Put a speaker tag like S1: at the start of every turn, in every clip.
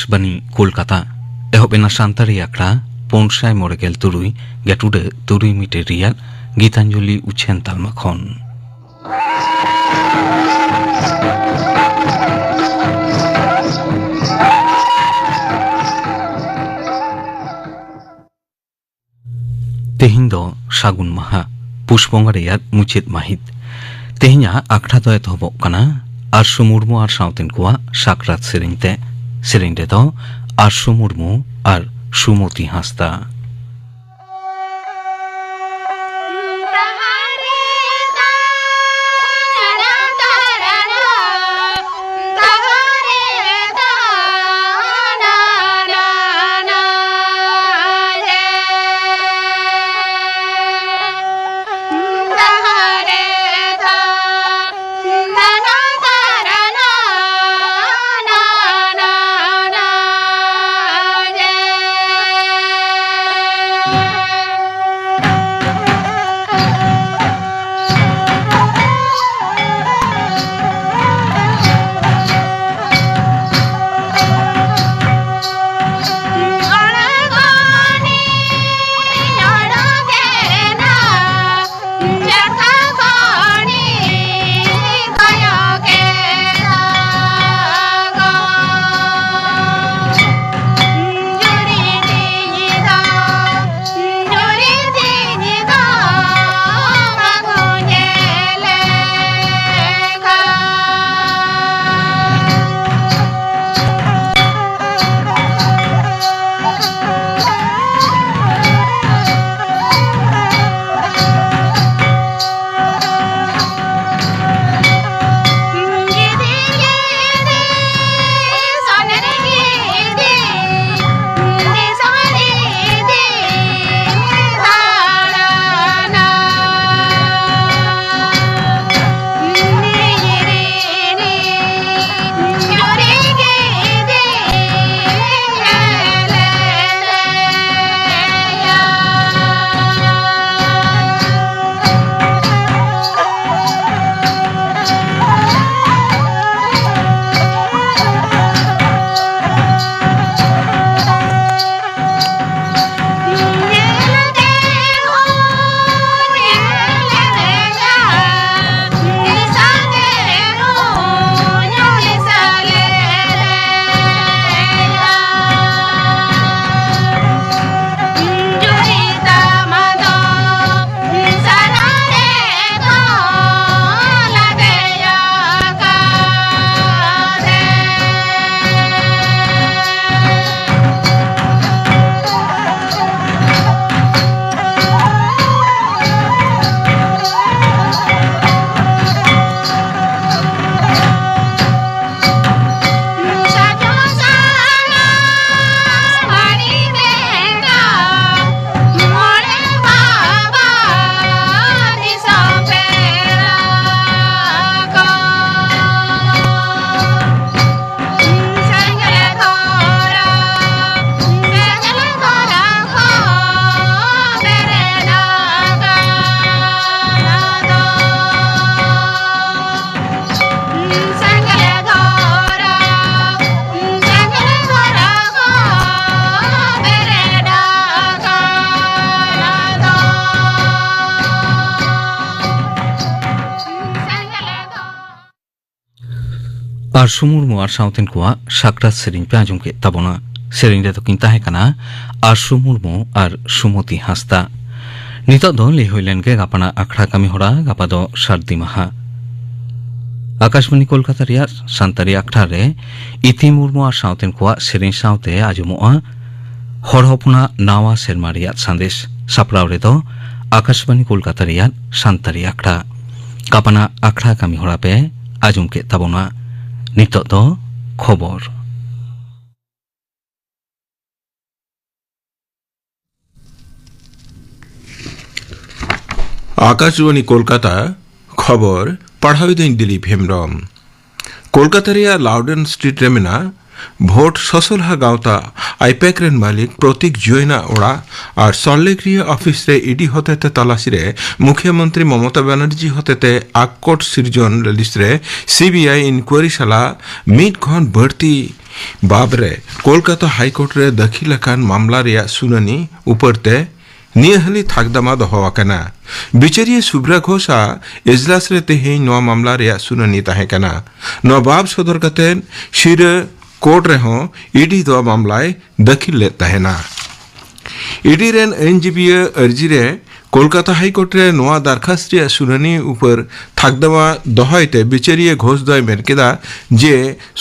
S1: आकाशबाणी कोलकाता एहबेना सान्तारी आखड़ा पौनसाय मोरेगेल तुरुई गेटुडे तुरुई मिटे रियाल गीतांजलि उछेन तालमाखन तेहिं दो सागुन माहा पुष्पंगा रेयार मुचेद माहित तेहिंया आखड़ा दो एतहबोग काना आरसु मुर्मु आर सावतेन कुआ साकरात सेरेंग दे दो आरसु मुर्मु आर सुमति हांसदा आरसु मुर्मु आर सावतेन कुआ साकरात सेरेंग पे आजम के ताबोना सेरेंग दे तो किंता है कना आरसु मुर्मु आर सुमति हांसदा नितो दो लेहोइलेन के गापाना आखड़ा कामी होड़ा गापा दो सार्दी माहा आकाशबाणी कोलकाता रिया सान्तारी आखड़ा रे इति मुर्मु आर सावतेन कुआ सेरेंग सावते आजमोआ हर हपना नावा सेरमा रिया संदेश सापड़ाव रे दो आकाशबाणी कोलकाता रिया सान्तारी आखड़ा गापाना आखड़ा कामी होड़ा पे आजम के ताबोना नितो दो खबर
S2: आकाशवाणी कोलकाता खबर पढ़ाई दिन दिलीप हेम्ब्रम कोलकाता लाउडन स्ट्रीट रेमेना भोट ससुलहा गावता आईपैक रेन मालिक प्रतीक जोयना ओड़ा और सल्लेख ऑफिस रे ईडी होते तलाशी रे मुख्यमंत्री ममता बनर्जी होते आकोट सिरजन ललिस रे सीबीआई इंक्वायरी साला मीट खन बढ़ती बाबरे कोलकाता हाईकोर्ट रे दखिल अकान मामला रिया सुनानी उपरते नियहली थाकदमा दोहवाकना बिचारिये सुब्रा घोषा इजलास रे तेहें नवा मामला रिया सुनानी ताहेकना नवाब सदर कतेन शिर कोर्ट रे हो ईडी दो मामलाय दखिल ले ताहेना ईडी रेन एनजीबीए अर्जी रे कोलकाता हाईकोर्ट रे नवा दरखास्त रे सुनानी ऊपर थाकदमा दोहाइते बिचारिये घोष दय मेनकेदा जे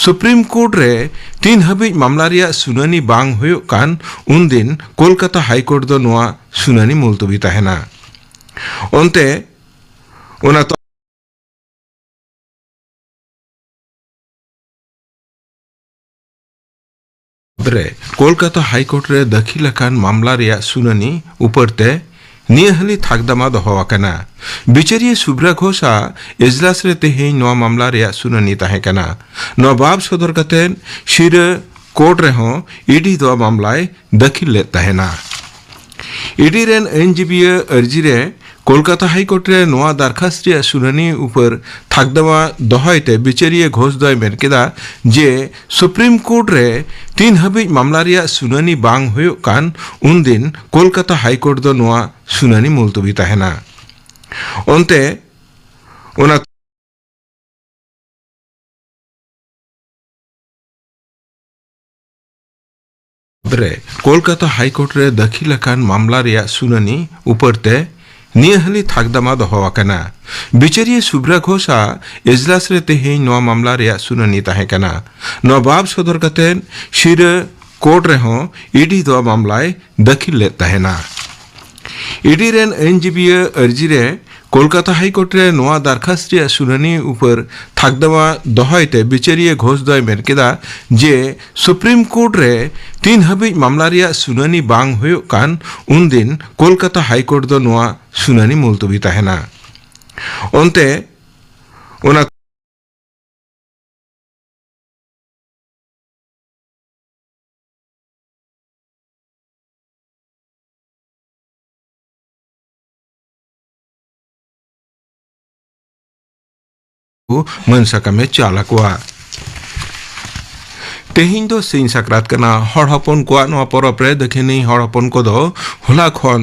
S2: सुप्रीम कोर्ट रे 3 हबी मामला रिया सुनानी बांग हुयो कान उन दिन कोलकाता हाईकोर्ट दो नवा सुनानी मुलतवी ताहेना ओंते ओना कोलकाता हाईकोर्ट रे दखिल अकान मामला रिया सुनानी उपरते नियहली थाकदमा दोहवाकना बिचारिये सुब्रा घोषा इजलास रे तेहें नवा मामला रिया सुनानी ताहेकना नवाब सदर कतेन शिर कोर्ट रे हो ईडी दो मामलाय दखिल ले ताहेना ईडी रेन एनजीबीए अर्जी रे कोलकाता हाईकोर्ट रे नवा दरखास्त रे सुनानी ऊपर थाकदमा दोहाइते बिचारिये घोष दय मेनकेदा जे सुप्रीम कोर्ट रे 3 हबी मामला रिया सुनानी बांग हुयो कान उन दिन कोलकाता हाईकोर्ट दो नवा सुनानी मुलतवी ताहेना ओंते ओना कोलकाता हाईकोर्ट रे दखिल अकान मामला रिया सुनानी उपरते नियहली थाकदमा दोहवाकना बिचारिये सुब्रा घोषा इजलास रे तेहें नवा मामला रिया सुनानी ताहेकना नवाब सदर कतेन शिर कोर्ट रे हो ईडी दो मामलाय दखिल ले ताहेना ईडी रेन एनजीबीए अर्जी रे कोलकाता हाईकोर्ट रे नवा दरखास्त रे सुनानी ऊपर थाकदमा दोहाइते बिचारिये घोष दय मेनकेदा जे सुप्रीम कोर्ट रे 3 हबी मामला रिया सुनानी बांग हुयो कान उन दिन कोलकाता हाईकोर्ट दो नवा सुनानी मुलतवी ताहेना ओंते ओना मनसाका में चालकवा तेहिं दो सिंह सक्रात कना हड़ हपन को नवा परब रे दखिनी हड़ हपन को दो होला खन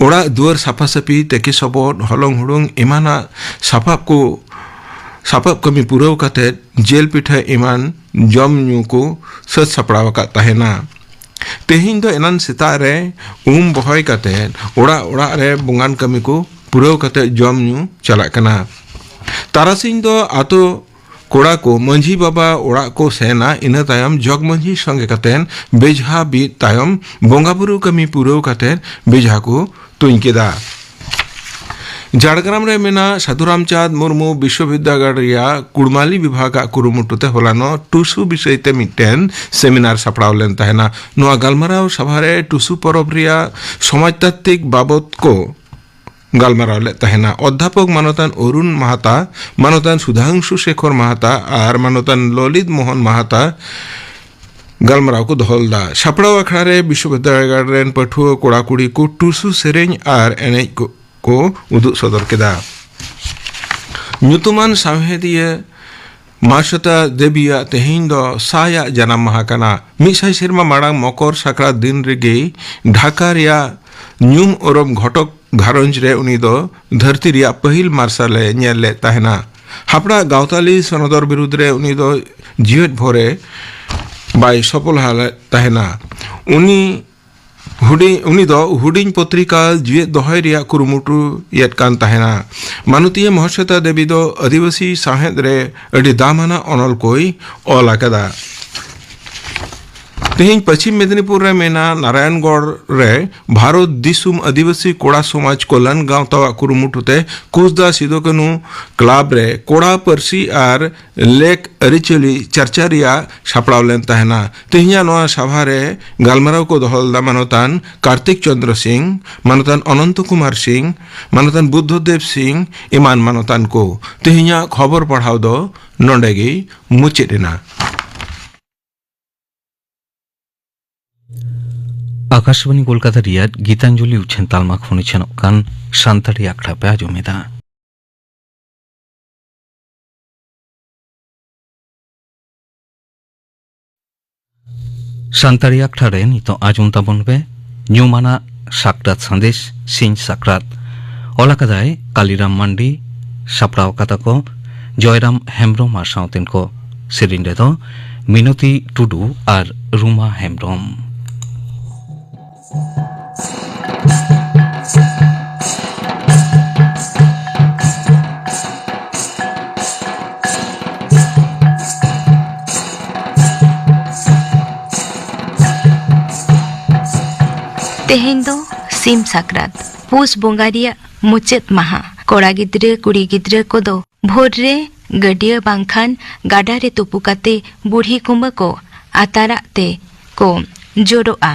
S2: ओड़ा दुआर साफा साफी तेके सबोट हलंग हुडुंग इमाना सापाप कमी पुरव कते जेल पिठा इमान जम न्यू को सच सपड़ाव का ताहेना तेहिं दो एनान सिता रे बहय कते ओड़ा ओड़ा रे बुंगान कमी को पुरव कते जम न्यू चला कना तारासिंह दो आतो कोड़ा को मंझी बाबा ओड़ा को सेना इन तायम जग मंझी संगे कतेन बेजहा बी तायम बोंगाबुरु कमी पुरव कतेन बेजहा को तुंकेदा झाड़ग्राम रे मेना साधुरामचाँद मुर्मू विश्वविद्यालय रिया कुड़माली विभाग कुरुमुटुते होलानो टुसु विषयते मिटेन सेमिनार सापड़ाव लेन ताहेना नोआ गालमाराव सभा रे टुसु परब रिया समाजतात्त्विक बाबत को गालमाराव ले ताहेना अध्यापक मानतान अरुण महाता मानतान सुधांशु शेखर महाता और मानतान ललित मोहन महाता गालमाराव को दोहलदा सापड़ाव अखड़ा रे विश्वविद्यालय रेन पठुआ कोड़ा कुड़ी को टुसु सेरेंग और एनेज को उदुग सदर केदा ᱧᱩᱛᱩᱢᱟᱱ ᱥᱟᱶᱦᱮᱫᱤᱭᱟᱹ मार्शता देबिया तेहिं दो साया जनाम माहा कना मिसाई सेरमा माड़ांग मकर साकरात दिन रेगे ढाका रिया ᱧᱩᱢ ओरम घटक घारंज रे उनी दो धरती रिया पहिल मार्शल नेल ले ताहेना हापड़ा गावताली सनदर विरुद्ध रे उनी दो जीवत भोरे बाय सफल हाल ताहेना उनी दो हुडिंग पत्रिका जीवत दोहय रिया कुरुमुटु येत कान ताहेना मानुतीय महर्षता देवी दो आदिवासी साहेद रे अडी दामाना अनल कोई ऑल आकदा तेहिं पश्चिम मेदिनीपुर रे मेना नारायणगढ़ रे भारत दिसुम आदिवासी कोड़ा समाज कोलन गांव तवा कुरुमुटुते कुसदा सिदोकनु क्लब रे कोड़ा परसी और लेक अरिचली चर्चा रिया सापड़ाव लेन ताहेना तेहिया नोआ सभा रे गालमाराव को दोहलदा मानतान कार्तिक चंद्र सिंह मानतान अनंत कुमार सिंह मानतान बुद्धदेव सिंह इमान मानतान को तेहिया खबर पढ़ाव दो नोंडेगी मुचेदेना।
S1: आकाशवाणी कोलकाता रियाद गीतांजलि उच्छेन तालमा खोनी छनक कान शांताड़ी आखड़ा पे आजोमेदा शांताड़ी आखड़ा रे नितो आजोम ताबन बे न्यूमाना साकरात संदेश सिंह साकरात ओलाकादाय कालीराम मांडी सापड़ाव कथा को जयराम हेम्ब्रम और साउतेन को सेरिंडे दो मिनती टुडू और रूमा हेम्ब्रम
S3: तेहेन दो सिम साकरात पुस बोंगारिया मुचेत महा कोड़ा गिद्रे कुड़ी गिद्रे को दो भोर रे गडिया बांखान गाडा रे तुपु काते बूढ़ी कुंभ को आतारा ते को जोरोआ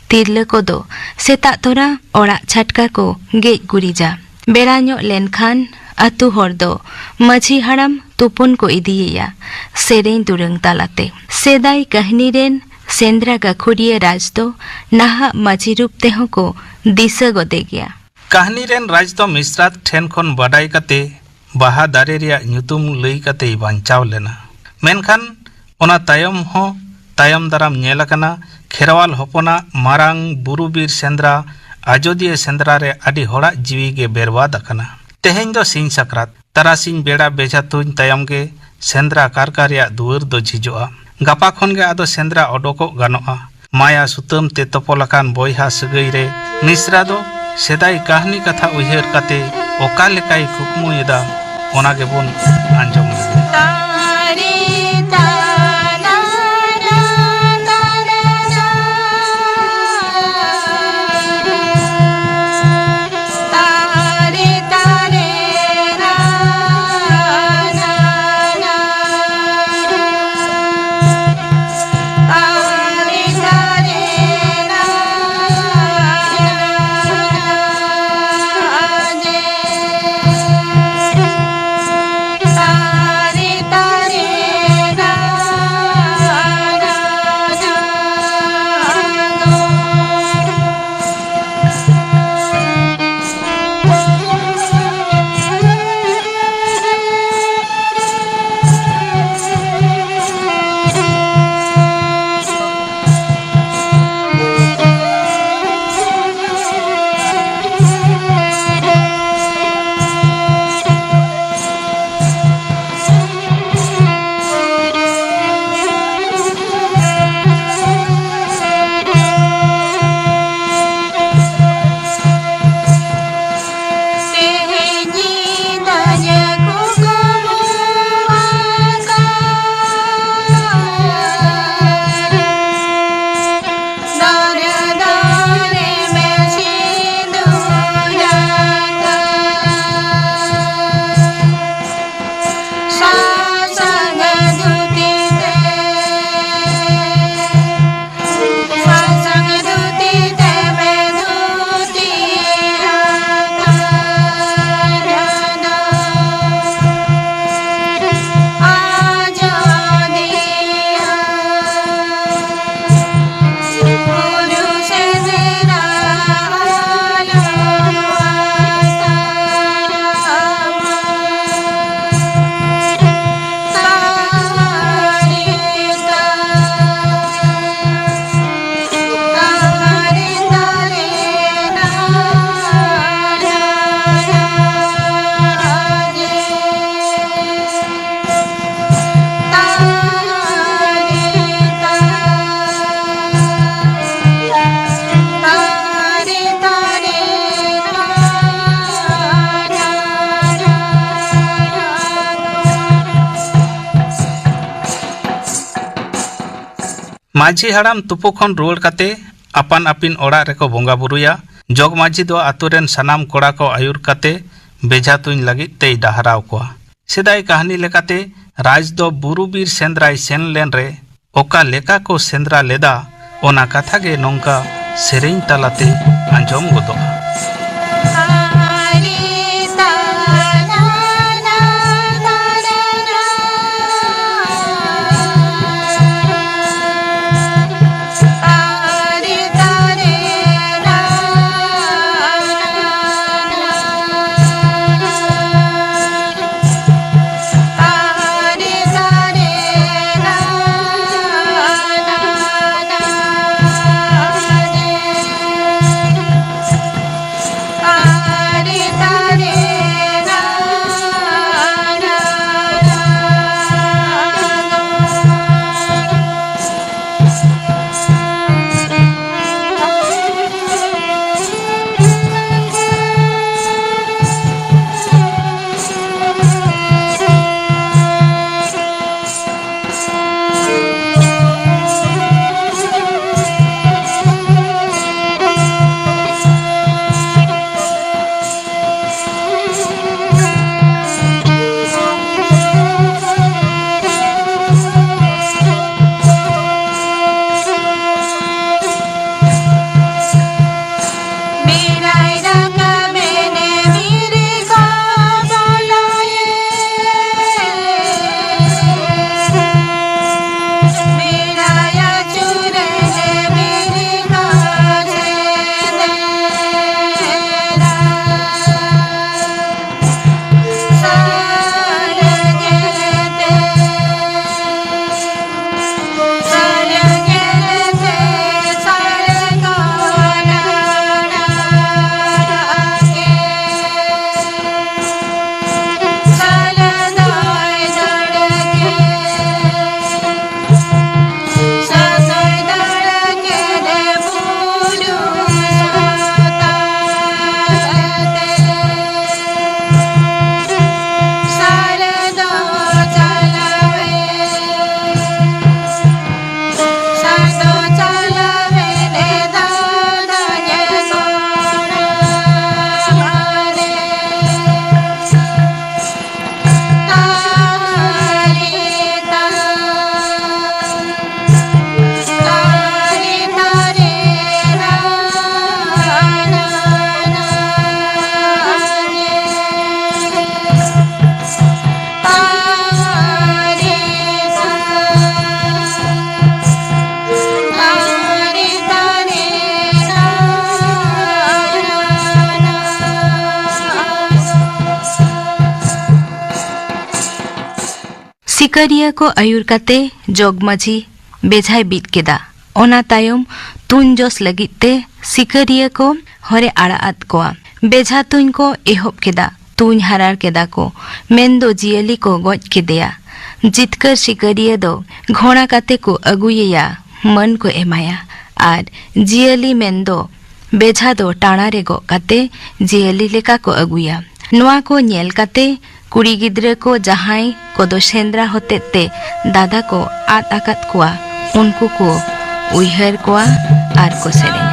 S3: तिरले को दो सेता तोरा ओड़ा छटका को गेज गुरीजा बेराño लेनखान अतु हर दो माझी हड़म तुपुन को इदिया सेरें दुरंग तालाते सेदाई कहनी रेन सेंद्रा गाखुरिया राज दो नाहा माझी रूप तेहो को दिशा गोदे गया
S4: कहानी रेन राज दो मिश्रात ठेन खन बाडाई काते बाहा दारे रिया ᱧᱩᱛᱩᱢ लई काते बांचाव लेना मेनखान ओना तायम हो तायम दाराम नेलाकना खेरवाल होपना मारांग बुरु बीर सेंद्रा आजोदिया सेंद्रा रे आदि होड़ा जीवी गे बेरवाद अकना तेहेन दो सिंह साकरात तारासिंह बेड़ा बेजा तुन तायम गे सेंद्रा कारकारिया दुवर दो झिजोआ गापा खन गे आदो सेंद्रा ओडोको गानोआ माया सुतम ते तोपोलाकान बोयहा सगई रे मिश्रा दो सेदाई कहानी कथा उयहर काते ओका लेकाई कुकमुयदा ओना गे बोन आंजम माझी हड़ाम तुपु खन रुआड़ काते अपान अपिन ओड़ा रेको बोंगा बुरुया जोग माझी दो आतुरेन सनाम कोड़ा को आयुर काते बेजा तुइन लगित ते डहराव को सेदाई कहानी लेकाते राज दो बुरु बीर सेंद्राई सेन लेन रे ओका लेका को सेंद्रा लेदा ओना कथा गे नोंका सेरेñ तालाते आंजम गोदो
S3: सिकरिया को आयुर काते जोगमाझी बेझाय बीत केदा ओना तायम तुन जोस लगिते सिकरिया को हरे आड़ा आद कोआ बेझा तुन को एहोब केदा तुन हरार केदा को मेंदो जियली को गोज केदेया जितकर सिकरिया दो घोड़ा काते को अगुयेया मन को एमाया आर जियली मेंदो बेझा दो टाणा रे गो काते जियली लेका को अगुया नुआ को नेल काते कुड़ी गिद्रे को जहाई को दो सेंद्रा होते ते दादा को आत आकत कुआ उनको को उइहर कुआ आर को सेरेया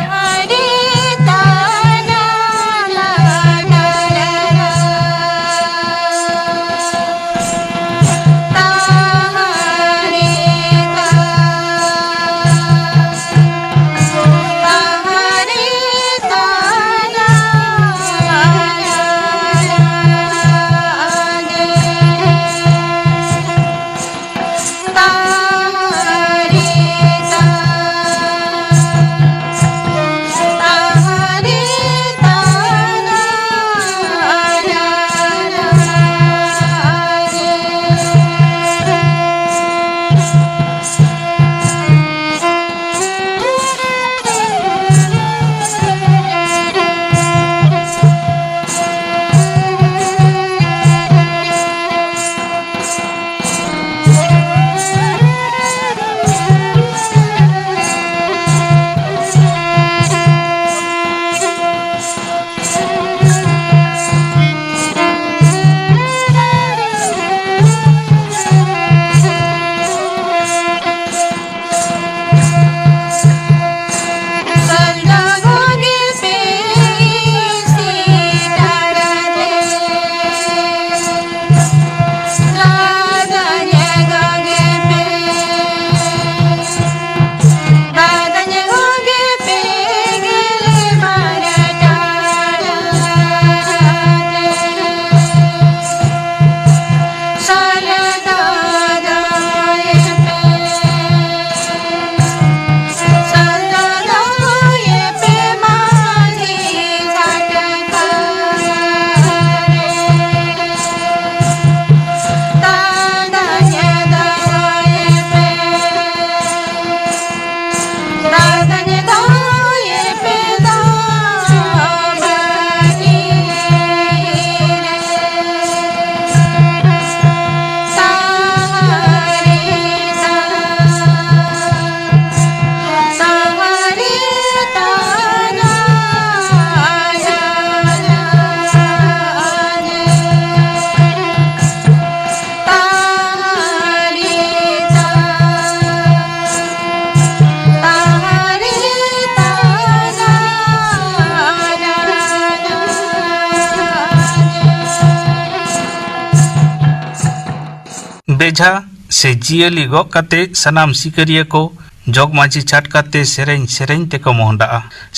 S4: बेझा से जियली गो काते सनाम सिकरिया को जोगमाझी छाटकाते सेरें सेरें ते को मोहंडा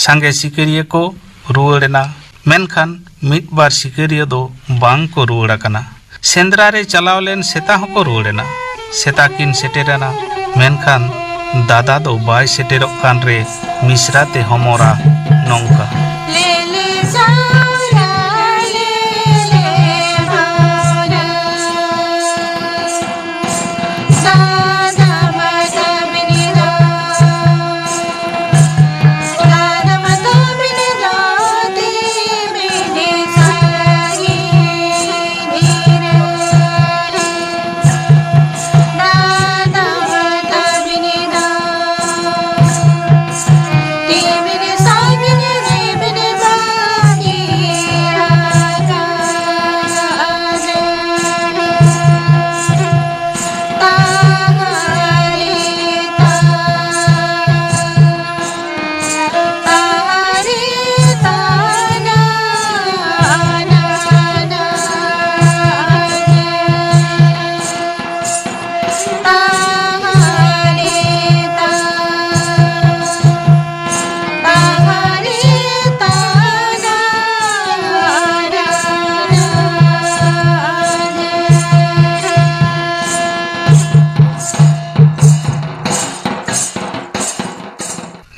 S4: सांगे सिकरिया को रुवड़ना मेनखान मिट बार सिकरिया दो बांग को रुवड़ा कना सेंद्रा रे चलावलेन सेता को रुवड़ना सेता किन सेटेरना मेनखान दादा दो बाय सेटेरो कान रे मिश्रा ते हमोरा नौका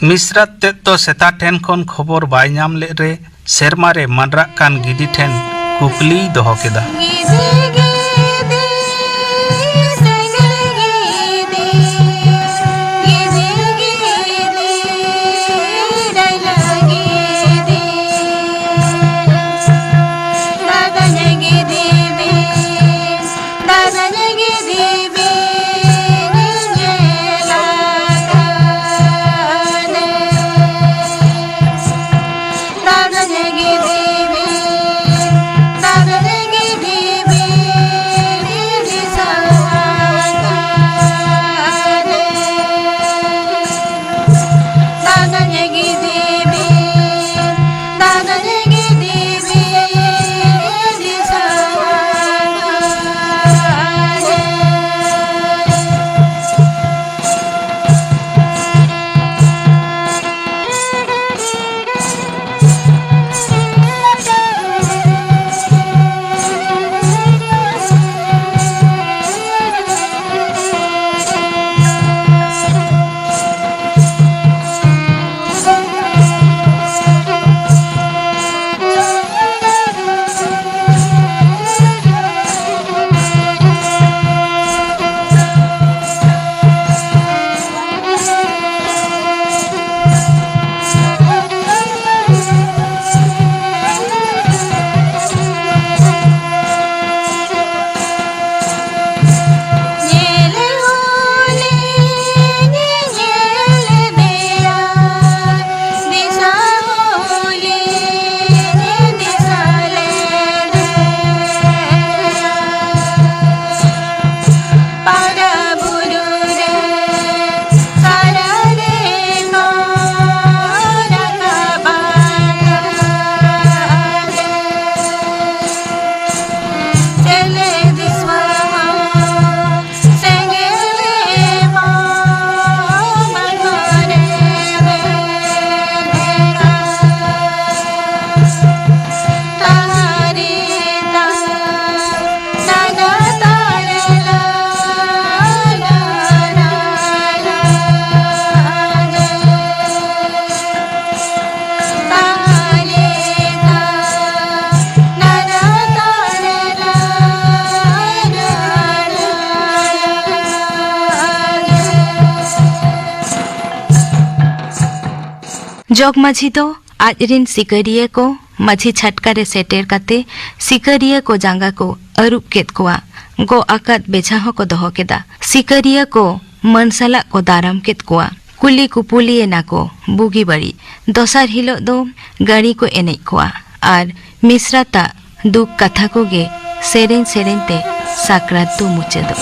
S4: मिश्रा तेत तो सेता ठेन खन खबर बाय नाम ले रे सेरमा रे मानरा कान गिदी ठेन कुपली दोहो केदा
S3: जग माझी दो आजरिन सिकरिया को माझी छटकारे सेटेर काते सिकरिया को जांगा को अरूप केत कोआ गो आकात बेछा को दोहो केदा सिकरिया को मनसला को दाराम केत कोआ कुली कुपुलिए ना को बुगी बड़ी दोसार हिलो दो गाड़ी को एने कोआ आर मिश्राता दुख कथा को गे सेरेन सेरेन ते साकरात तो मुचे दो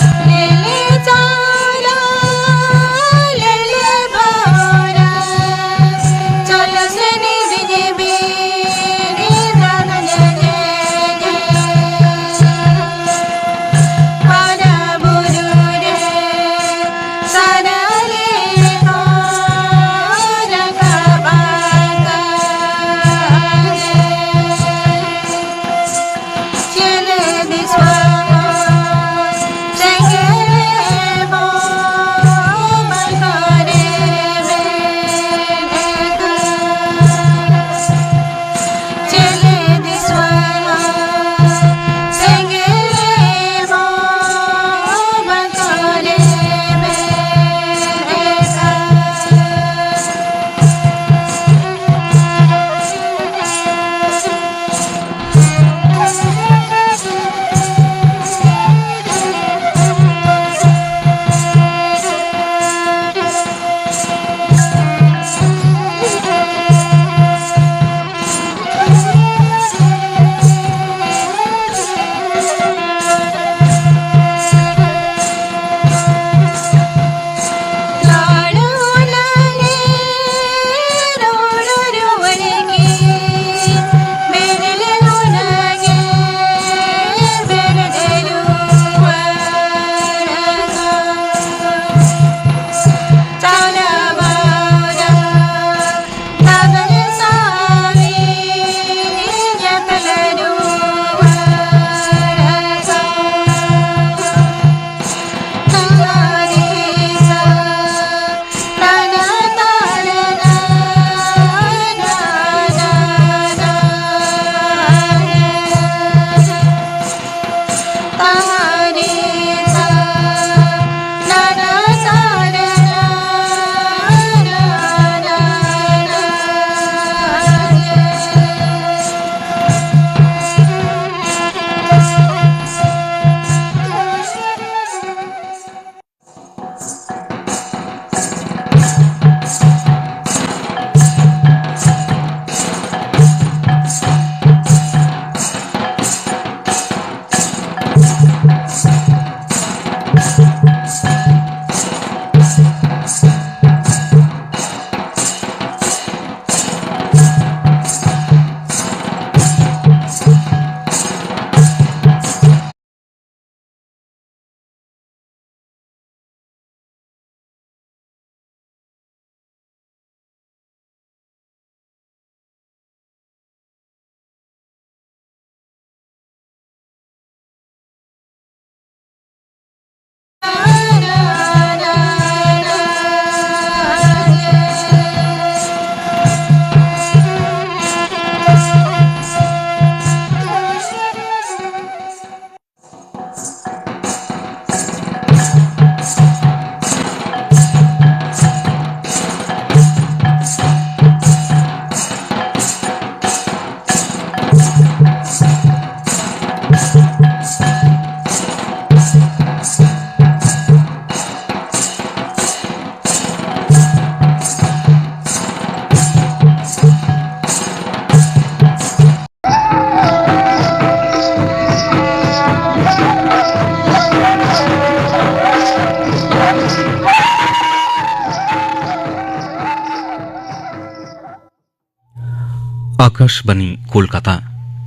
S1: आकाशबाणी कोलकाता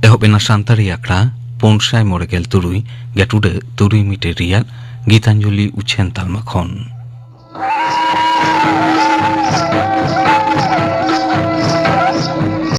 S1: एहबेना सान्तारी आखड़ा 593 गेटुडे 3 मिटे रियाल गीतांजलि उछेन तालमा खन